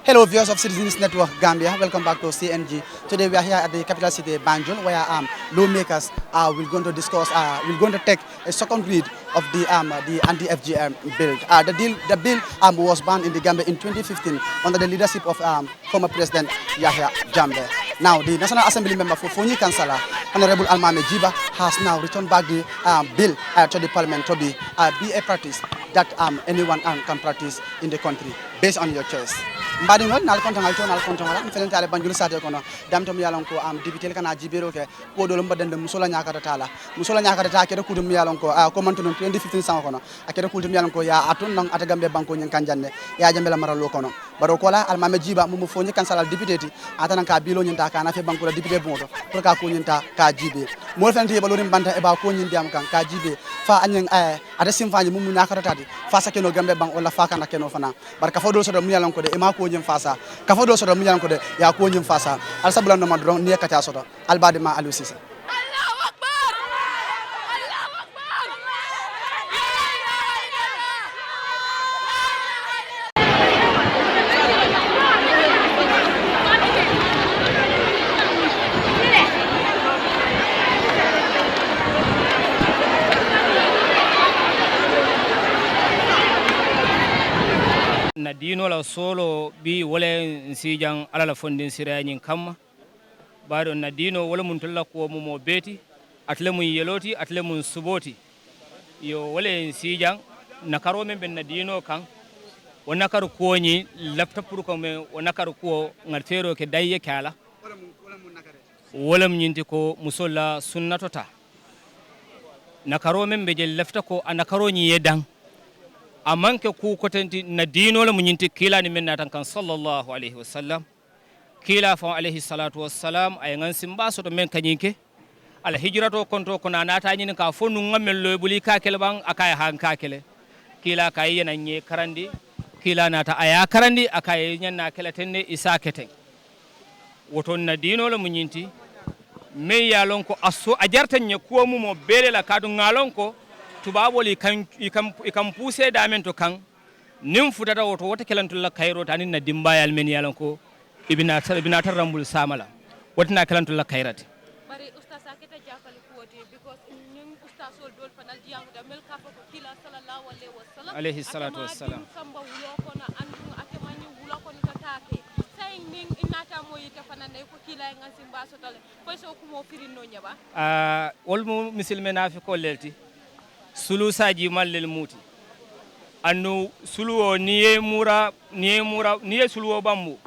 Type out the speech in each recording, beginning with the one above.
Hello viewers of Citizens Network Gambia, welcome back to CNG. Today we are here at the capital city Banjul where lawmakers will going to discuss, will going to take a second read of the anti-FGM bill. The bill was banned in the Gambia in 2015 under the leadership of former President Yahya Jammeh. Now the National Assembly member for Fonyi Kansala, Honorable Almame Jiba, has now returned back the bill to the parliament to be a practice that anyone can practice in the country based on your choice. Mbadingol nal kontongal to nal kontongal mfelen tale Banjul sate kono dam to mi yalon ko député kana jibero ke ko do lomba dende musola nyakata tala ke ko dum yalon ko ko manto non 2015 sang kono akere ko dum yalon ko ya atun non ata gambe banko nyen kanjanne ya jambela maralo kono baro kola Almame Jiba mumu fonyi kansala député ti atana ka bilo nyinta kana fe banko la député bonto pour ka ko nyinta ka jibe mo fen ti balorim banta e ba ko nyin diam kan ka jibe fa anyen ata simfaji mumu nyakata tati fa sa keno gambe bang wala fa kana keno fana barka fo do so do mi yalon ko de e ma ko nyim fasa ka fo do so do mi yalon ko de ya ko nyim fasa al sabula no madron ni kata so do albadi ma alusisi na dino la solo bi wole nsijan ala la fondin sirayin kamma bado na dino wala mun tolla ko mo beti atle mun yeloti atle mun suboti yo wole nsijan na karo men ben na dino kan wona kar ko ni lafta pour ko men wona kar ko ngal fero ke dayye kala wala mun nyinti ko musolla sunnatota na karo men be je lafta ko ana karo ni yedan amanke ku kotenti na dino la munyinti kila ni menna tan kan sallallahu alaihi wasallam kila fa alaihi salatu wassalam ay ngan simba so to men kanyinke ala hijrato konto ko nanata nyin ka fonu ngamel loy buli ka kele bang akay han ka kele kila kay yena nye karandi kila nata aya karandi akay nyanna kele tenne isa keten woton na dino la munyinti me yalon ko aso ajartan nye ko mu mo bele la kadu ngalon ko tubaboli kan poussé damen to kan nim futata woto wota kelantulla kayro tanin na dimbayal men yalan ko ibina tar rambul samala wotna kelantulla kayrati bari ustaz aketa jafali kuwote because nim ustaz sol dol fanal diamu da mel kafa ko kila sallallahu alaihi wasallam alayhi salatu wassalam samba wulo ko na andu akemani wulo ko ni take say ning inata moyita fanane ko kila ngasi mbaso tole ko so ko mo firino nyaba wolmu muslima fi ko lelti sulu saji mallel muti annu suluwo niye suluwo bambu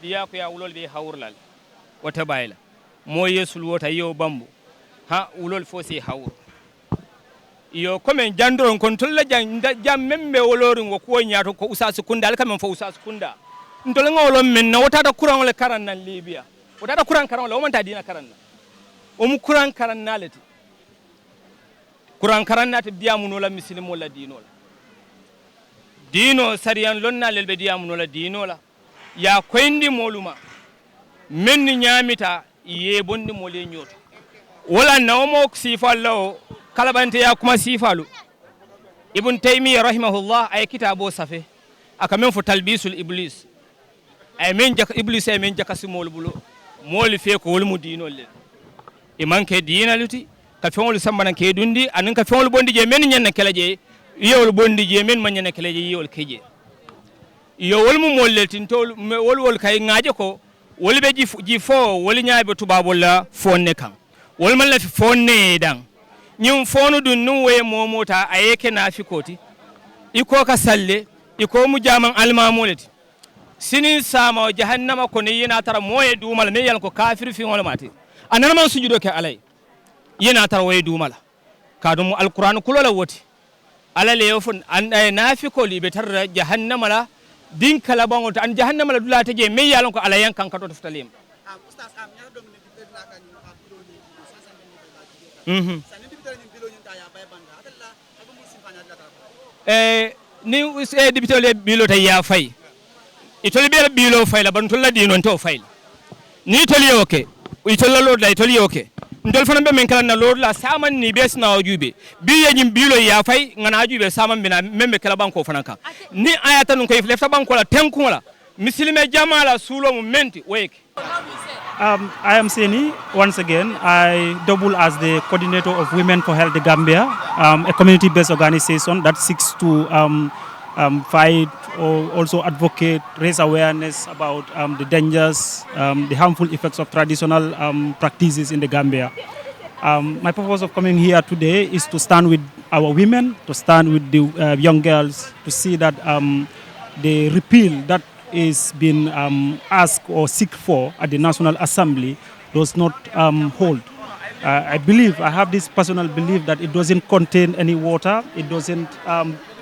biya ko ya wulol be hawrlal wata bayla moye suluwo ta yo bambu ha wulol fosi hawr yo komen jandron kon tolla jam membe wolorin wo ko nyaato ko usasu kunda al kamen fo usasu kunda ndol ngolon men na wata da kuran wala karan nan libya wata da kuran karan wala o man ta dina karan o mu kuran karan nalati kuran karannata diamuno la misilimo la dino sariyan lonna lelbe diamuno la dino la ya koyndi moluma menni nyamita ye bondi mole nyoto wala nawmo sifallo kalabante ya kuma sifalu ibn taymiyyah rahimahullah ay kitabo safe aka men fu talbisul iblis ay men jak iblis ay men jakasimol bulo mol fe ko wolmu dino le e manke dina luti ka fewol sambana ke dundi anan ka fewol bondi je men nyen keleje yewol bondi je men man nyen keleje yewol keje yewol mu molletin tol wol kay ngaaje ko wol be ji fo wol nyaabe tubabol la fonne kan wol man la fi fonne dan nyum fonu dun nu we momota ayeke na fi koti iko ka salle iko mu jaman almamolati sinin sama jahannama ko ne yana tara moye dumal me yal ko kafir fi wol mati anan man sujudo ke alai yana tarwaye dumala kadum alquran kulola woti alale yofun an nafiko libe tarra jahannama la din kala bango an jahannama la dulata je me yalon ko alayan kan kato taftalim ustaz ñaa do ne bitel la kan bilo ni sanin bitel ni bilo ni ta ya bay banda atalla ko mu simfanya la ni bitel bilo ta ya fay itoli be bilo fay la ban tolla dinon to fay ni toli yoke itolla lo da itoli yoke ndol fana be men kala na lord la saman ni bes na ojube biye nyim bilo ya fay ngana ojube saman bina membe kala banko fana ka ni ayata nun koy lefta banko la tenku la misilime jamala sulo mu menti wake. I am Seni. Once again, I double as the coordinator of Women for Health Gambia, a community-based organization that seeks to fight or also advocate, raise awareness about the dangers, the harmful effects of traditional practices in the Gambia. My purpose of coming here today is to stand with our women, to stand with the young girls, to see that the repeal that is being asked or seek for at the National Assembly does not hold. I believe, I have this personal belief that it doesn't contain any water, it doesn't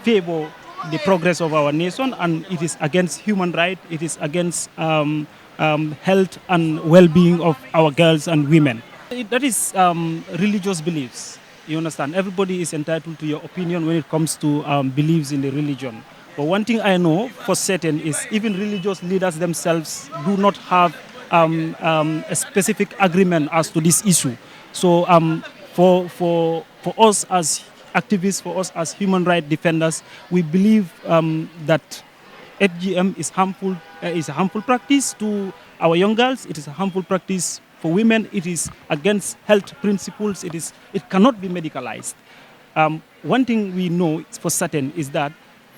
favor the progress of our nation, and it is against human rights, it is against health and well-being of our girls and women. That is religious beliefs, you understand. Everybody is entitled to your opinion when it comes to beliefs in the religion. But one thing I know for certain is even religious leaders themselves do not have a specific agreement as to this issue. So for us as activists, for us as human rights defenders, we believe that FGM is a harmful practice to our young girls. It is a harmful practice for women. It is against health principles. It cannot be medicalized. One thing we know for certain is that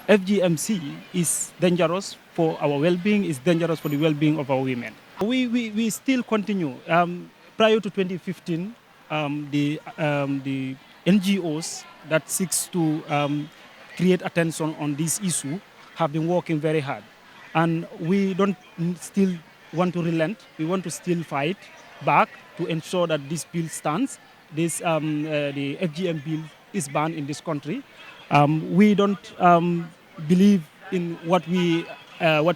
FGMC is dangerous for our well-being, is dangerous for the well-being of our women. We still continue. Prior to 2015, the NGOs that seeks to create attention on this issue have been working very hard. And we don't still want to relent. We want to still fight back to ensure that this bill stands. The FGM bill is banned in this country. We don't believe in what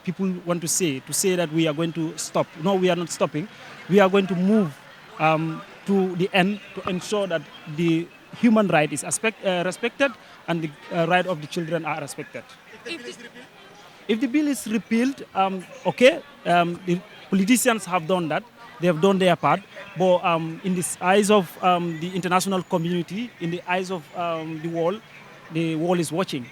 people want to say that we are going to stop. No, we are not stopping. We are going to move to the end to ensure that the human right is respected and the right of the children are respected. If the bill is repealed, okay, the politicians have done that. They have done their part. But in the eyes of the international community, in the eyes of the world is watching.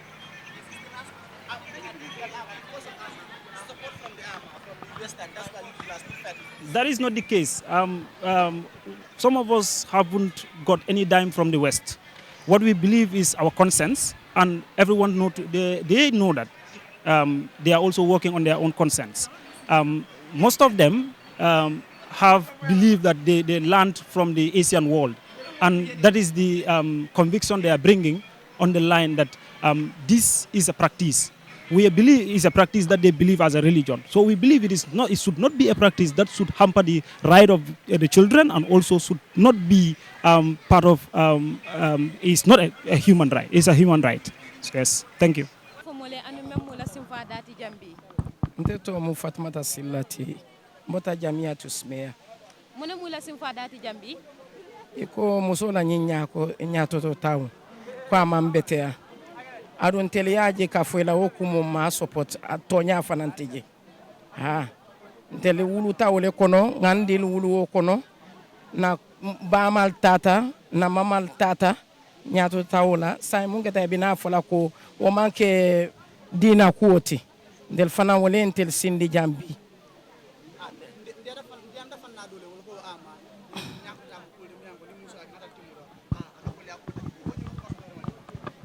That is not the case. Some of us haven't got any dime from the West. What we believe is our conscience, and everyone they know that. They are also working on their own conscience. Most of them have believed that they learned from the Asian world, and that is the conviction they are bringing on the line that this is a practice. We believe it's a practice that they believe as a religion. So we believe it should not be a practice that should hamper the right of the children, and also should not be part of. It's not a human right. It's a human right. Yes. Thank you. Nteto mu Fatmata Sillati mbota jamia tusmeya mune mula simfa dati jambi iko musola nyinya ko nyatoto tawu kwa mambetea adon teleyaje ka fuela okumu ma support atonya fanantije ha ntele wulu tawle kono ngandil wulu kono na bamal tata na mamal tata nyato tawla sai mungeta bina fola ko o manke dina kuoti del fana wole entel sindi jambi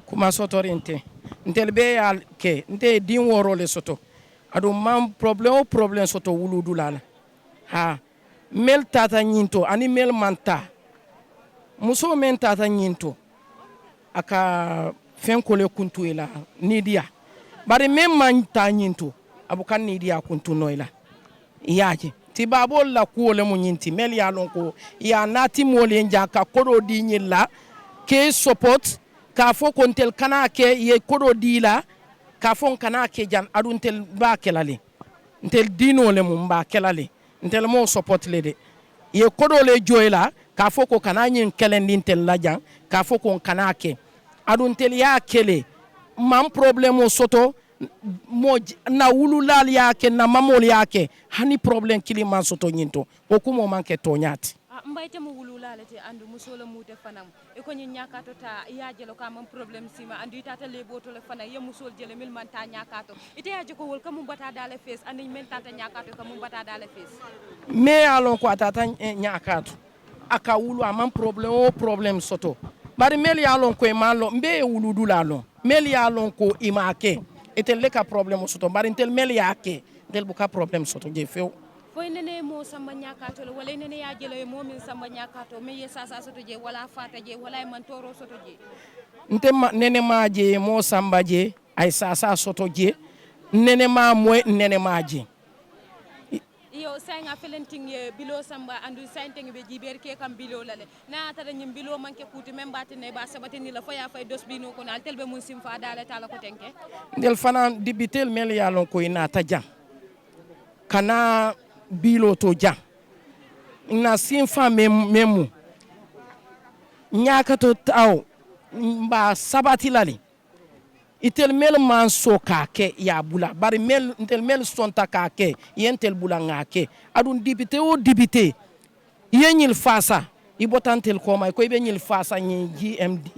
kuma sotorinte ntel be al ke nte din woro le soto adu mam problem soto wuludu lala ha mel tata nyinto ani mel manta muso men tata nyinto aka fenkole kuntu ila nidia bari mem man ta nyinto abukan nidia kuntu noila yaje ti babol la kuole mu nyinti mel ya lon ko ya nati mole njaka kodo di nyilla ke support ka fo kontel kana ke ye kodo dila ka fon kana ke jan aduntel ba kelale ntel dino le mum ba kelale ntel mo support le de ye kodo le joyla ka fo ko kana nyin kelen dintel la jan ka fo ko kana ke aduntel ya kele mam problème soto mo na wululal yake na mamol yake hani problem kilima soto nyinto ko kumo manke to nyati samba ite mu wulula lati andu musola mute fanam e ko nyi nyakato ta ya jelo ka mam problem sima andu itata le boto le fana ye musol jele mil man ta nyakato ite ya jiko wol kam bata dale face andi men tata nyakato kam bata dale face me alon ko atata nyakato aka wulu amam problem soto bari mel ya lon ko e malo mbe wuludu la lon mel ya lon ko imake etel le ka problem soto bari tel mel ya ke del bu ka problem soto je few foy nene mo samba nyakato le wala nene ya jelo mo min samba nyakato me ye sasa soto je wala fata je wala man toro soto je nene ma je mo samba je ay sasa soto je nene ma moy nene ma je yo sayga felenting ye bilo samba andu saynteng be jiber ke kam bilo lale na tata nyim bilo manke kuti membati ne ba sabati ni la faya fay dos bino ko nal telbe mun sim fa dale tala ko tenke del fana dibitel mel ya lon ko ina ta jang kana bilo to jang ina sim fa memu nyaka to taw ba sabati lali itel mel man so ka ke ya bula bari mel intel mel sonta ka ke yentel bula ngake adun dibite o dibite yenyil fasa ibotantel ko may ko be nyil fasa ni GMD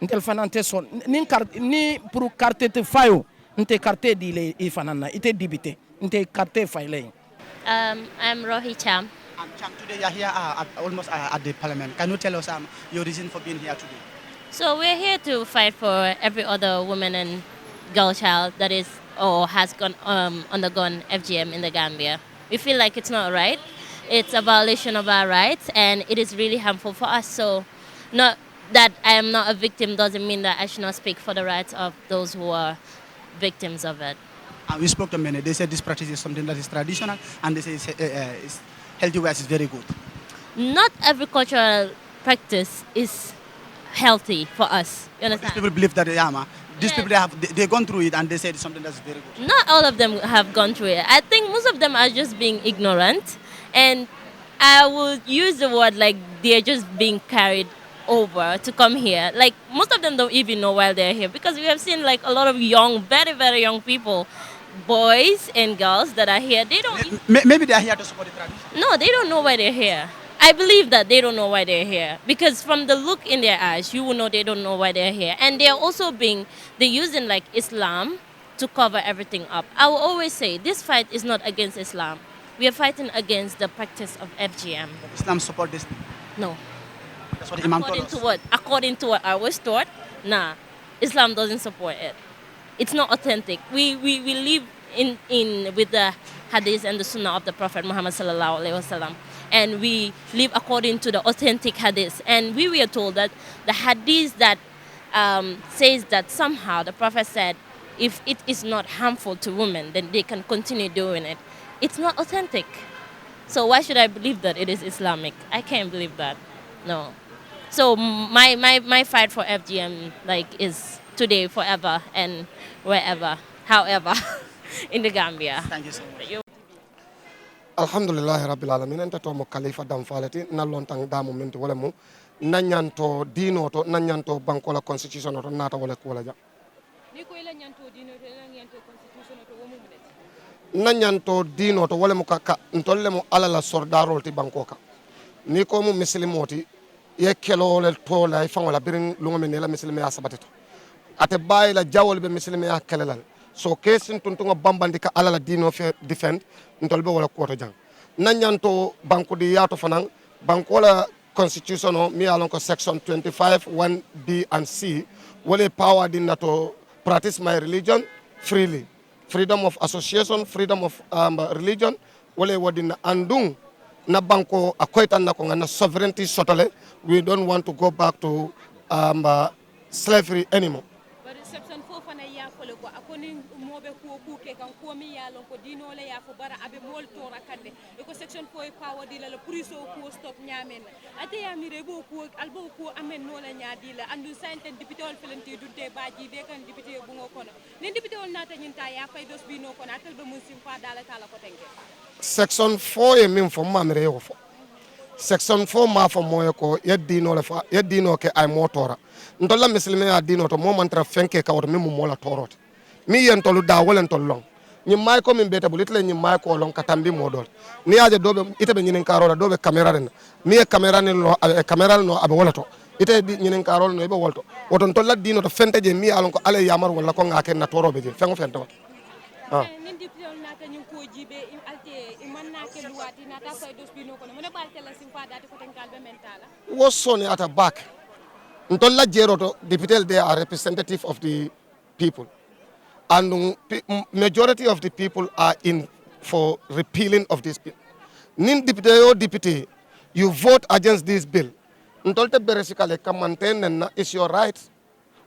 intel fanante son ni pour carte te fayo inte carte di le e fanana ite dibite inte carte fayle. I'm Rohi Cham. Cham, today you are here almost at the parliament. Can you tell us your reason for being here today? So we're here to fight for every other woman and girl child that is or has undergone FGM in the Gambia. We feel like it's not right. It's a violation of our rights, and it is really harmful for us. So, not that I am not a victim doesn't mean that I should not speak for the rights of those who are victims of it. We spoke to many. They said this practice is something that is traditional, and they say it's healthy-wise is very good. Not every cultural practice is healthy for us. You understand? These people believe that these people they've gone through it, and they said it's something that's very good. Not all of them have gone through it. I think most of them are just being ignorant, and I would use the word like they're just being carried over to come here. Like most of them don't even know why they're here, because we have seen like a lot of young, very, very young people, boys and girls that are here. They don't. Maybe they are here to support the tradition. No, they don't know why they're here. I believe that they don't know why they're here, because from the look in their eyes, you will know they don't know why they're here. And they're also they're using like Islam to cover everything up. I will always say this fight is not against Islam. We are fighting against the practice of FGM. Islam support this? No. That's what the Imam told us. According to what I was taught, nah, Islam doesn't support it. It's not authentic. We live in with the hadith and the sunnah of the Prophet Muhammad sallallahu alaihi wasallam, and we live according to the authentic hadith. And we were told that the hadith that says that somehow the Prophet said, if it is not harmful to women, then they can continue doing it. It's not authentic. So why should I believe that it is Islamic? I can't believe that. No. So my fight for FGM is today, forever, and wherever, however, in the Gambia. Thank you so much. Alhamdulillah rabbil alamin enta to mo khalifa dam falati na lontang damu minti wala mu nanyanto dino to nanyanto bankola constitution to nata wala ko wala ja ni ko ila nyanto dino to ila nyanto constitution to womu mu nanyanto dino to wala mu kaka ntolle mu alala sordarol ti bankoka ni ko mu muslimoti ye kelo le to la fa wala birin lungo men la muslimi ya sabatito ate bayila jawol be muslimi ya kelelal so kesin tuntunga bambandika alala dino fe defend ntolbe wala ko to jang nanyanto banko di yato fanan banko la constitution o mi alon ko section 25 1b and c wala power din to practice my religion freely, freedom of association, freedom of religion wala wadina andung na banko akoitan na ko na sovereignty sotole. We don't want to go back to slavery anymore. Section 4 fana ya fole ko akoni mobe ko ke kan ko mi ya lon ko dino le ya fo bara abe mol tora kande e ko section 4 power di la police ko stop nyamen ate ya mi rebo ko albo ko amen no la nyaadi la andu santen député ol felenti dunte baji be kan député bu ngo kono ni député ol nata nyinta ya fay dos bi no kono atel be mun sim fa dala tala ko tenke section 4 e min fo mamre yo fo section 4 ma fo moyo ko yeddino le fa yeddino ke ay motora ndolla muslimi ya dino to mo mantra fenke kawto min mo mola torote mi yen tolu da wolen tol long ñim may ko min beta bulitle ñim may ko lon katambi modol ni aje dobe ite be ñinen karola dobe camera ren ni e camera ni no camera no abe wala to ite di ñinen karol no be wolto woton to laddi no to fente je mi alon ko ale yamar wala ko ngake na torobe je fengo fente wat nin diplôme nata ñu ko jibe im alte imanna ke luwati nata fay dos bino ko mo ne balte la sim fa dati ko tan kalbe mentala wo soni ata back ntol la jeroto député they are representative of the people and majority of the people are in for repealing of this bill. Nin député or deputy, you vote against this bill. Ntolte beresikale can maintain and it's your right,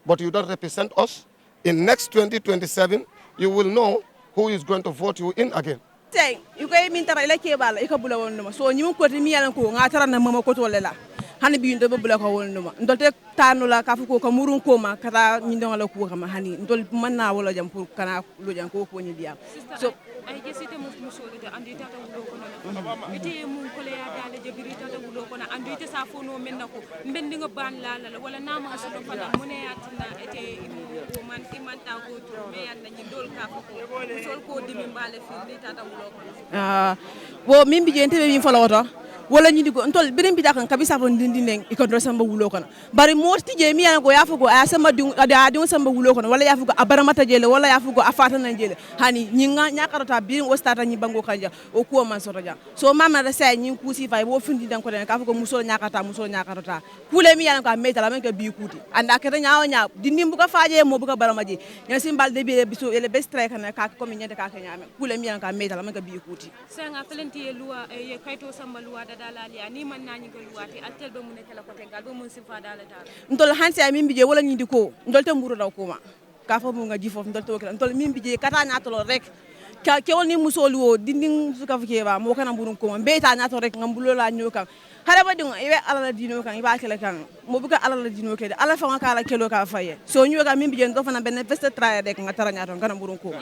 but you don't represent us. In next 2027, you will know who is going to vote you in again. Say, you go in tara ila ke bala ikabula wonno so nyum ko mi yalan ko ngatara na mama ko tolela hani bi ndo bula ko wonno ndolte tanula ka fu ko murun ko ma kata nyindo la ko kama hani ndol manna wala jam pour kana lo jam ko ni diam so ay jesite musole de andi tata wulo ko non ite mun ko le ya dale jabiri tata wulo ko na andi te sa fono men nako mbendi nga ban la wala nama so do fana mune yatina ite ko man imanta ko to me yan ni dol ka ko musol ko dimi mbale fi ni tata wulo ko wo min bi jente be min fala woto wala ñindi ko ntol birim bi dakan kabisa fon dindinen iko do samba wulo kono bari moti je mi yana go yafu go a samba di samba wulo kono wala yafu go abaramata jele wala yafu go afata nan jele hani ñinga ñakarota birim o stata ñi bango kanja o ko man soto ja so mama da say ñin kusi fay bo findi dan ko den ka fu go musol ñakarota kule mi yana ko meta la men ko bi kuti anda kata ñaawo ñaa dindim bu ko faaje mo bu ko baramaji ña simbal de bi biso ele best strike na ka ko mi ñende ka ñame kule mi yana ko meta la men ko bi kuti senga felenti e luwa e kayto samba luwa dalali ani man nañi ko luwati altel be munete la ko tengal be mun sifa dala dal ndol hansi ay mimbi je wala ñindi ko ndol te mburu daw ko ma ka fa mu nga ji fof ndol te wakila ndol mimbi je kata ñatolo rek ka kewol ni musolu wo dinding suka fike ba mo kana burun ko ma beta ñato rek ngambulo la ñokan hada ba dingo ibe ala la dino kan iba kala kan mo buka ala la dino ke ala fa nga kala kelo ka faye so ñoga mimbi je ndo fa na ben veste traye rek nga tara ñato ngana burun ko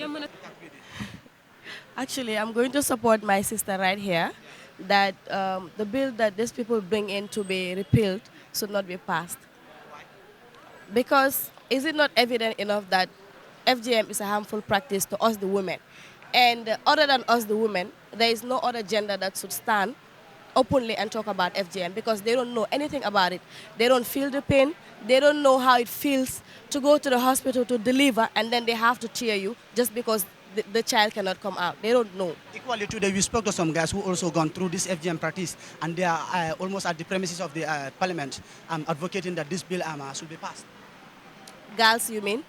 Actually, I'm going to support my sister right here that the bill that these people bring in to be repealed should not be passed. Because is it not evident enough that FGM is a harmful practice to us, the women? And other than us, the women, there is no other gender that should stand openly and talk about FGM because they don't know anything about it. They don't feel the pain. They don't know how it feels to go to the hospital to deliver and then they have to tear you just because the child cannot come out. They don't know. Equally today, we spoke to some guys who also gone through this FGM practice, and they are almost at the premises of the parliament advocating that this bill should be passed. Girls, you mean?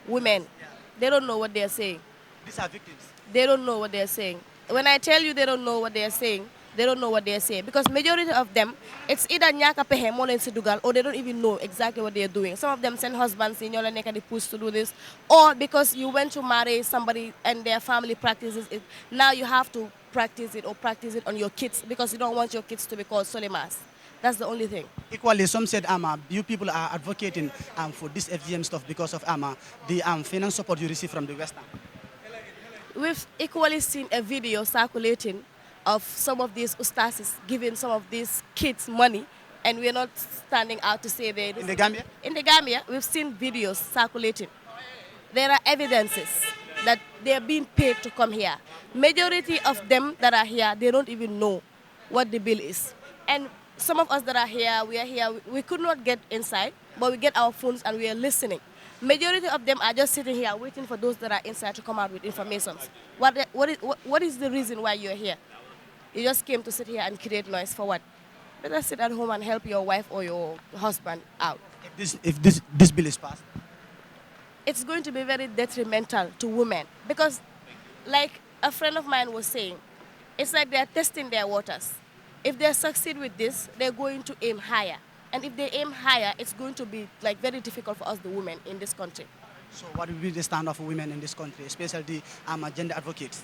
Women. Yeah. They don't know what they are saying. These are victims. They don't know what they are saying. When I tell you they don't know what they are saying, they don't know what they are saying. Because majority of them, it's either nyaka pehe mo len sidugal or they don't even know exactly what they are doing. Some of them send husbands in yola neka di push to do this. Or because you went to marry somebody and their family practices it, now you have to practice it or practice it on your kids because you don't want your kids to be called solemas. That's the only thing. Equally, some said you people are advocating for this FGM stuff because of the finance support you receive from the Western. We've equally seen a video circulating of some of these ustazis giving some of these kids money, and we're not standing out to say that. In the Gambia? In the Gambia, we've seen videos circulating. There are evidences that they're being paid to come here. Majority of them that are here, they don't even know what the bill is. And some of us that are here, we could not get inside, but we get our phones and we are listening. Majority of them are just sitting here waiting for those that are inside to come out with information. What is the reason why you're here? You just came to sit here and create noise for what? Better sit at home and help your wife or your husband out. If this bill is passed? It's going to be very detrimental to women because, like a friend of mine was saying, it's like they're testing their waters. If they succeed with this, they're going to aim higher. And if they aim higher, it's going to be like very difficult for us, the women in this country. So what will be the stand of women in this country, especially the gender advocates?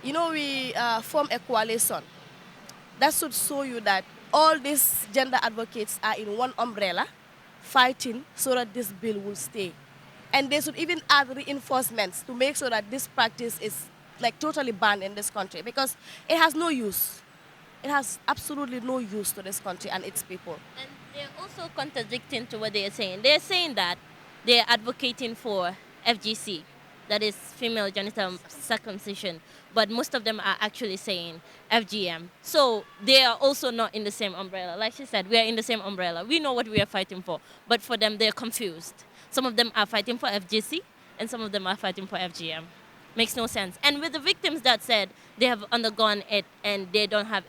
You know, we form a coalition. That should show you that all these gender advocates are in one umbrella, fighting so that this bill will stay. And they should even add reinforcements to make sure that this practice is like totally banned in this country because it has no use. It has absolutely no use to this country and its people. And they're also contradicting to what they're saying. They're saying that they're advocating for FGC, that is female genital circumcision, but most of them are actually saying FGM. So they are also not in the same umbrella. Like she said, we are in the same umbrella. We know what we are fighting for, but for them, they're confused. Some of them are fighting for FGC, and some of them are fighting for FGM. Makes no sense. And with the victims that said they have undergone it and they don't have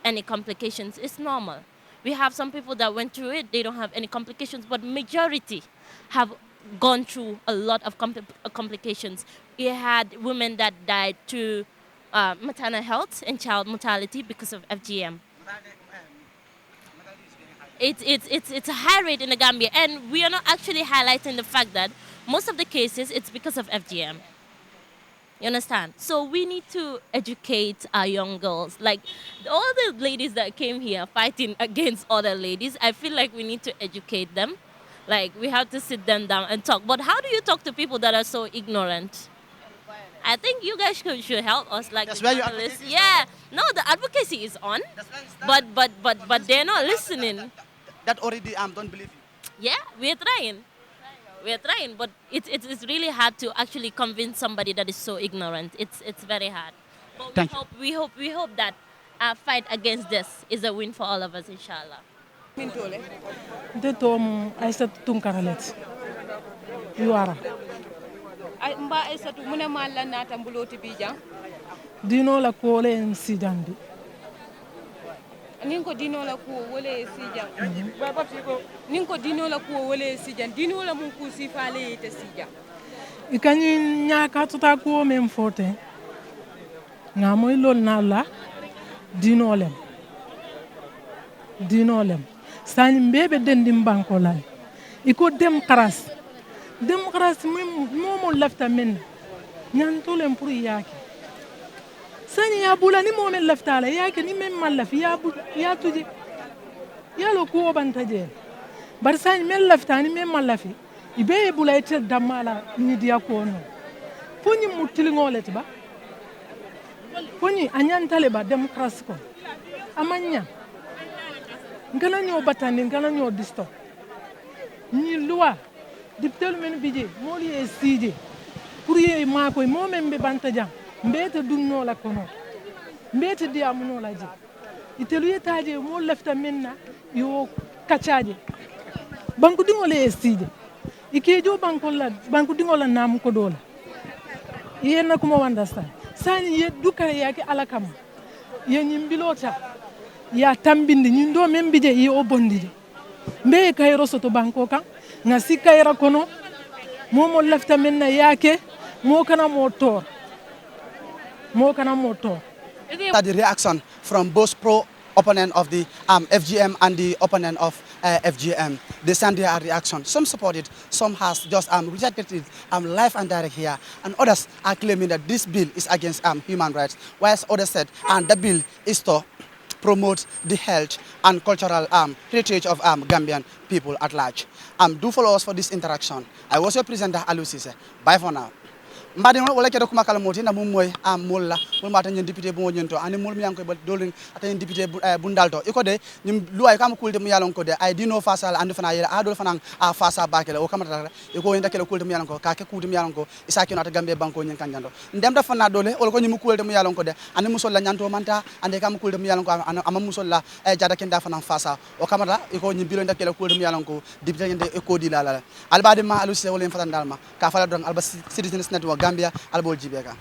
any complications, it's normal. We have some people that went through it, they don't have any complications, but majority have gone through a lot of complications. We had women that died through maternal health and child mortality because of FGM. It's a high rate in the Gambia, and we are not actually highlighting the fact that most of the cases, it's because of FGM. You understand? So we need to educate our young girls. Like all the ladies that came here fighting against other ladies, I feel like we need to educate them. Like we have to sit them down and talk. But how do you talk to people that are so ignorant? I think you guys should help us, like That's the where your journalists. advocacy is Yeah, no, the advocacy is on, but they're not listening. That already don't believe you. Yeah, we're trying. We're trying, but it's really hard to actually convince somebody that is so ignorant. It's very hard. But we hope that our fight against this is a win for all of us, inshallah. De tom Aissatou Tunkara let Yuara. Ay mba Aissatou mune malla nata mbuloti bijan. Dino la kole en sidandi. Ninko dino la ku wole sijan. Ninko dino la ku wole sijan. Dino la mun ku sifale te sijan. Ikanyi nyaka tuta ko mem fote. Nga moy lol na la dino lem. Dino lem. Sani mbebe dendim banko la. Iko demokrasi. Demokrasi momo lafta men. Nyanto lem pour yaki. Sani ya bula ni momen lafta la yaki ni mem malafi ya tuje. Ya lo ko bantaje. Bar sani men lafta ni mem malafi. Ibe bula ite damala ni dia ko no. Foni mutili ngoleti ba. Foni anyantale ba demokrasi ko. Amanya. Ngana nyo batandi ngana nyo disto ni loi diptel men bije moli e sije pour ye mako mo membe banta jam mbete dunno la kono mbete diamuno la ji itelu yetaje mo lefta menna yo kachaje banku dingole e sije ikejo banku dingola nam ko dola yena kuma wandasta sani ye dukare yake alakam ye nyimbilota ya tambindi nyindo membije yi obondije mbe kayro soto banko kan ngasi kayra kono momo lafta menna yake mo kana motor The reaction from both pro-opponent of the FGM and the opponent of FGM. They send their reaction. Some support it, some has just rejected it live and direct here, and others are claiming that this bill is against human rights, whilst others said the bill is to promote the health and cultural heritage of Gambian people at large. Do follow us for this interaction. I was your presenter, Aliou Cissé. Bye for now. Mbadi wala kedo kuma kala moti na mum moy molla mul mata nyen député bu mo nyento ani mul mi yankoy ba dolin ata député bundalto iko de nyum luway kam kulde mu yalon ko de ay dino fasal andu fana yela adol fana fasa bakele o kamata iko yenda kele kulde mu yalon ko ka ke kulde mu yalon ko isa kino ata Gambia banko nyen kanjando ndem da fana dole wala ko nyum kulde mu yalon ko de ani musol la nyanto manta ande kam kulde mu yalon ko ama musol la jada kenda fana fasa o kamata iko nyum bilo ndakele kulde mu yalon ko député yende eko di la albadi ma Aliou Cissé wala en fatandalma ka fala don alba citizens network Gambia albol jibeka